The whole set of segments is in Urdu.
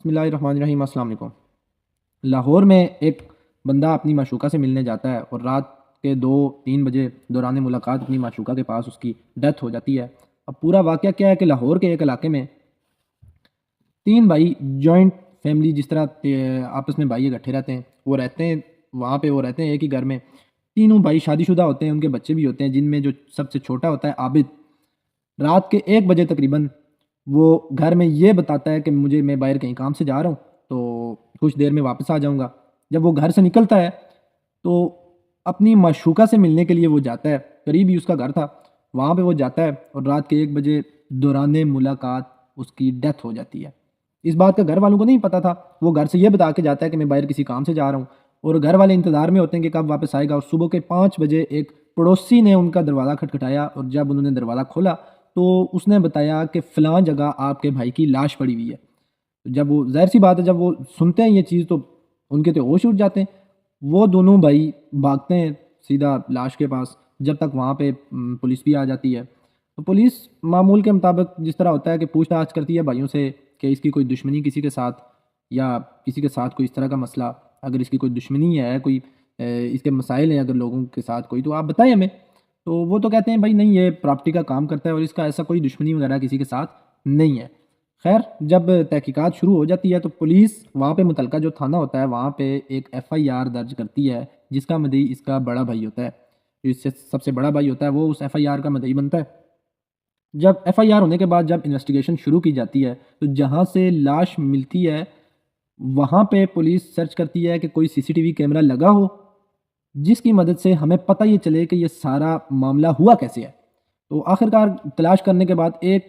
بسم اللہ الرحمن الرحیم۔ السلام علیکم۔ لاہور میں ایک بندہ اپنی معشوقہ سے ملنے جاتا ہے اور رات کے 2-3 بجے دوران ملاقات اپنی معشوقہ کے پاس اس کی ڈیتھ ہو جاتی ہے۔ اب پورا واقعہ کیا ہے کہ لاہور کے ایک علاقے میں 3 بھائی جوائنٹ فیملی، جس طرح آپس میں بھائی اکٹھے رہتے ہیں، وہ رہتے ہیں وہاں پہ، وہ رہتے ہیں ایک ہی گھر میں۔ تینوں بھائی شادی شدہ ہوتے ہیں، ان کے بچے بھی ہوتے ہیں، جن میں جو سب سے چھوٹا ہوتا ہے عابد، رات کے 1 بجے تقریباً وہ گھر میں یہ بتاتا ہے کہ میں باہر کہیں کام سے جا رہا ہوں، تو کچھ دیر میں واپس آ جاؤں گا۔ جب وہ گھر سے نکلتا ہے تو اپنی معشوقہ سے ملنے کے لیے وہ جاتا ہے، قریب ہی اس کا گھر تھا، وہاں پہ وہ جاتا ہے اور رات کے 1 بجے دوران ملاقات اس کی ڈیتھ ہو جاتی ہے۔ اس بات کا گھر والوں کو نہیں پتا تھا، وہ گھر سے یہ بتا کے جاتا ہے کہ میں باہر کسی کام سے جا رہا ہوں، اور گھر والے انتظار میں ہوتے ہیں کہ کب واپس آئے گا۔ اور صبح کے 5 بجے ایک پڑوسی نے ان کا دروازہ کھٹکھٹایا، اور جب انہوں نے دروازہ کھولا تو اس نے بتایا کہ فلاں جگہ آپ کے بھائی کی لاش پڑی ہوئی ہے۔ جب وہ، ظاہر سی بات ہے، جب وہ سنتے ہیں یہ چیز تو ان کے تو ہوش اٹھ جاتے ہیں۔ وہ دونوں بھائی بھاگتے ہیں سیدھا لاش کے پاس، جب تک وہاں پہ پولیس بھی آ جاتی ہے۔ تو پولیس معمول کے مطابق جس طرح ہوتا ہے کہ پوچھ تاچھ کرتی ہے بھائیوں سے کہ اس کی کوئی دشمنی کسی کے ساتھ، یا کسی کے ساتھ کوئی اس طرح کا مسئلہ، اگر اس کی کوئی دشمنی ہے، کوئی اس کے مسائل ہیں اگر لوگوں کے ساتھ کوئی، تو آپ بتائیں ہمیں۔ تو وہ تو کہتے ہیں بھائی نہیں، یہ پراپرٹی کا کام کرتا ہے اور اس کا ایسا کوئی دشمنی وغیرہ کسی کے ساتھ نہیں ہے۔ خیر، جب تحقیقات شروع ہو جاتی ہے تو پولیس وہاں پہ متعلقہ جو تھانہ ہوتا ہے وہاں پہ ایک FIR درج کرتی ہے، جس کا مدعی اس کا بڑا بھائی ہوتا ہے، جو اس سے سب سے بڑا بھائی ہوتا ہے، وہ اس FIR کا مدعی بنتا ہے۔ جب FIR ہونے کے بعد جب انویسٹیگیشن شروع کی جاتی ہے تو جہاں سے لاش ملتی ہے وہاں پہ پولیس سرچ کرتی ہے کہ کوئی CCTV کیمرہ لگا ہو، جس کی مدد سے ہمیں پتہ یہ چلے کہ یہ سارا معاملہ ہوا کیسے ہے۔ تو آخرکار تلاش کرنے کے بعد ایک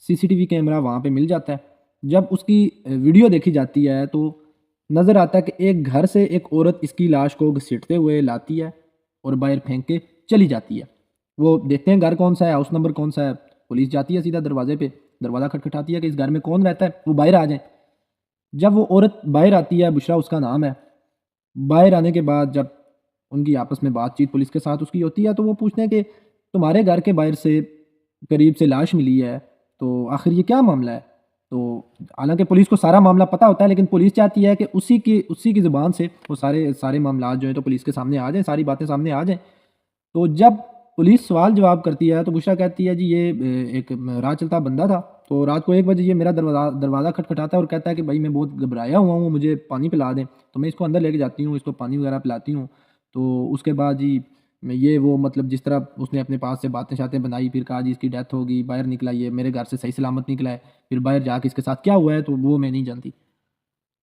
CCTV کیمرہ وہاں پہ مل جاتا ہے۔ جب اس کی ویڈیو دیکھی جاتی ہے تو نظر آتا ہے کہ ایک گھر سے ایک عورت اس کی لاش کو گھسیٹتے ہوئے لاتی ہے اور باہر پھینک کے چلی جاتی ہے۔ وہ دیکھتے ہیں گھر کون سا ہے، ہاؤس نمبر کون سا ہے، پولیس جاتی ہے سیدھا دروازے پہ، دروازہ کھٹکھٹاتی ہے کہ اس گھر میں کون رہتا ہے، وہ باہر آ جائیں۔ جب وہ عورت باہر آتی ہے، بشرا اس کا نام ہے، باہر آنے کے بعد جب ان کی آپس میں بات چیت پولیس کے ساتھ اس کی ہوتی ہے تو وہ پوچھتے ہیں کہ تمہارے گھر کے باہر سے قریب سے لاش ملی ہے، تو آخر یہ کیا معاملہ ہے؟ تو حالانکہ پولیس کو سارا معاملہ پتہ ہوتا ہے، لیکن پولیس چاہتی ہے کہ اسی کی زبان سے وہ سارے معاملات جو ہیں تو پولیس کے سامنے آ جائیں، ساری باتیں سامنے آ جائیں۔ تو جب پولیس سوال جواب کرتی ہے تو بشرا کہتی ہے جی یہ ایک راہ چلتا بندہ تھا، تو رات کو 1 بجے یہ میرا دروازہ کھٹکھٹاتا ہے اور کہتا ہے کہ بھائی میں بہت گھبرایا ہوا ہوں، مجھے پانی پلا دیں۔ تو میں اس کو اندر لے کے جاتی ہوں، اس کو پانی وغیرہ پلاتی ہوں۔ تو اس کے بعد جی میں یہ وہ مطلب جس طرح اس نے اپنے پاس سے باتیں شاتیں بنائی، پھر کہا جی اس کی ڈیتھ ہوگی، باہر نکلا، یہ میرے گھر سے صحیح سلامت نکلا ہے، پھر باہر جا کے اس کے ساتھ کیا ہوا ہے تو وہ میں نہیں جانتی۔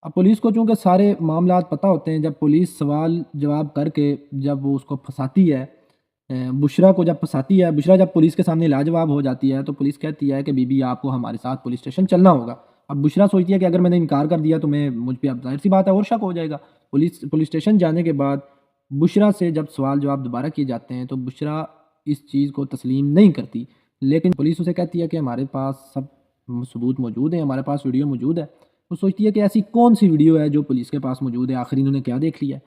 اب پولیس کو چونکہ سارے معاملات پتہ ہوتے ہیں، جب پولیس سوال جواب کر کے جب وہ اس کو پھنساتی ہے، بشرا کو جب پھنساتی ہے، بشرا جب پولیس کے سامنے لاجواب ہو جاتی ہے تو پولیس کہتی ہے کہ بی بی آپ کو ہمارے ساتھ پولیس اسٹیشن چلنا ہوگا۔ اب بشرا سوچتی ہے کہ اگر میں نے انکار کر دیا تو مجھ پہ اب ظاہر سی بات ہے اور شک ہو جائے گا۔ پولیس اسٹیشن جانے کے بعد بشرا سے جب سوال جواب دوبارہ کیے جاتے ہیں تو بشرا اس چیز کو تسلیم نہیں کرتی، لیکن پولیس اسے کہتی ہے کہ ہمارے پاس سب ثبوت موجود ہیں، ہمارے پاس ویڈیو موجود ہے۔ وہ سوچتی ہے کہ ایسی کون سی ویڈیو ہے جو پولیس کے پاس موجود ہے، آخر انہوں نے کیا دیکھ لیا ہے۔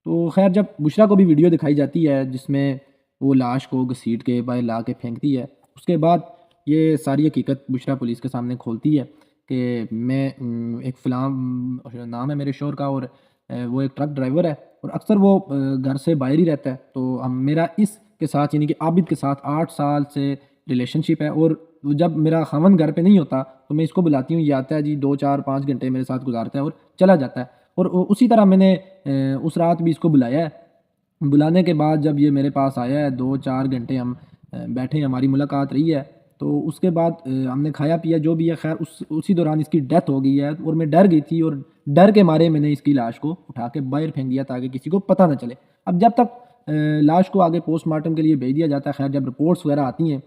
تو خیر، جب بشرا کو بھی ویڈیو دکھائی جاتی ہے جس میں وہ لاش کو گھسیٹ کے باہر لا کے پھینکتی ہے، اس کے بعد یہ ساری حقیقت بشرا پولیس کے سامنے کھولتی ہے کہ میں ایک فلاں نام ہے میرے شوہر کا، اور وہ ایک ٹرک ڈرائیور ہے اور اکثر وہ گھر سے باہر ہی رہتا ہے۔ تو میرا اس کے ساتھ یعنی کہ عابد کے ساتھ 8 سال سے ریلیشن شپ ہے، اور جب میرا خاوند گھر پہ نہیں ہوتا تو میں اس کو بلاتی ہوں، یہ آتا ہے جی 2-4-5 گھنٹے میرے ساتھ گزارتا ہے اور چلا جاتا ہے۔ اور اسی طرح میں نے اس رات بھی اس کو بلایا ہے۔ بلانے کے بعد جب یہ میرے پاس آیا ہے، 2-4 گھنٹے ہم بیٹھے، ہماری ملاقات رہی ہے، تو اس کے بعد ہم نے کھایا پیا جو بھی ہے، خیر اسی دوران اس کی ڈیتھ ہو گئی ہے، اور میں ڈر گئی تھی اور ڈر کے مارے میں نے اس کی لاش کو اٹھا کے باہر پھینک دیا تاکہ کسی کو پتہ نہ چلے۔ اب جب تک لاش کو آگے پوسٹ مارٹم کے لیے بھیج دیا جاتا ہے، خیر جب رپورٹس وغیرہ آتی ہیں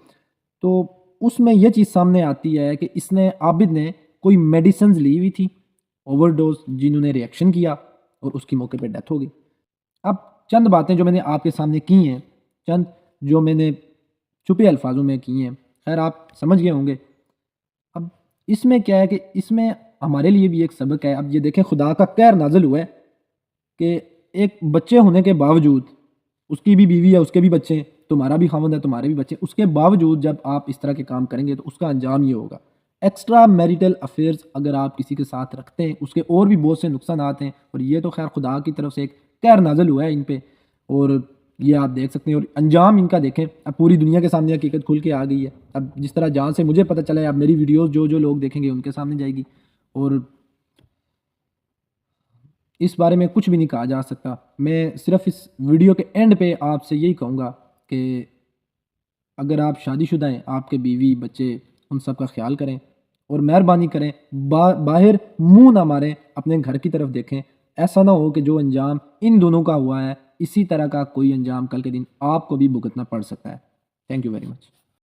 تو اس میں یہ چیز سامنے آتی ہے کہ اس نے، عابد نے، کوئی میڈیسنز لی ہوئی تھی اوور ڈوز، جنہوں نے ریئیکشن کیا اور اس کی موقع پہ ڈیتھ ہو گئی۔ اب چند باتیں جو میں نے آپ کے سامنے کی ہیں، چند جو میں نے چھپے الفاظوں میں کی ہیں، خیر آپ سمجھ گئے ہوں گے۔ اب اس میں کیا ہے کہ اس میں ہمارے لیے بھی ایک سبق ہے۔ اب یہ دیکھیں، خدا کا قہر نازل ہوا ہے کہ ایک بچے ہونے کے باوجود، اس کی بھی بیوی ہے، اس کے بھی بچے ہیں، تمہارا بھی خاوند ہے، تمہارے بھی بچے، اس کے باوجود جب آپ اس طرح کے کام کریں گے تو اس کا انجام یہ ہوگا۔ ایکسٹرا میریٹل افیئرز اگر آپ کسی کے ساتھ رکھتے ہیں اس کے اور بھی بہت سے نقصانات ہیں، اور یہ تو خیر خدا کی طرف سے ایک قہر نازل ہوا ہے ان پہ، اور یہ آپ دیکھ سکتے ہیں، اور انجام ان کا دیکھیں، اب پوری دنیا کے سامنے حقیقت کھل کے آ گئی ہے۔ اب جس طرح جہاں سے مجھے پتہ چلا ہے، اب میری ویڈیوز جو جو لوگ دیکھیں گے ان کے سامنے جائے گی، اور اس بارے میں کچھ بھی نہیں کہا جا سکتا۔ میں صرف اس ویڈیو کے اینڈ پہ آپ سے یہی کہوں گا کہ اگر آپ شادی شدہ ہیں، آپ کے بیوی بچے ان سب کا خیال کریں، اور مہربانی کریں باہر منہ نہ ماریں، اپنے گھر کی طرف دیکھیں۔ ایسا نہ ہو کہ جو انجام ان دونوں کا ہوا ہے اسی طرح کا کوئی انجام کل کے دن آپ کو بھی بھگتنا پڑ سکتا ہے۔ Thank you very much.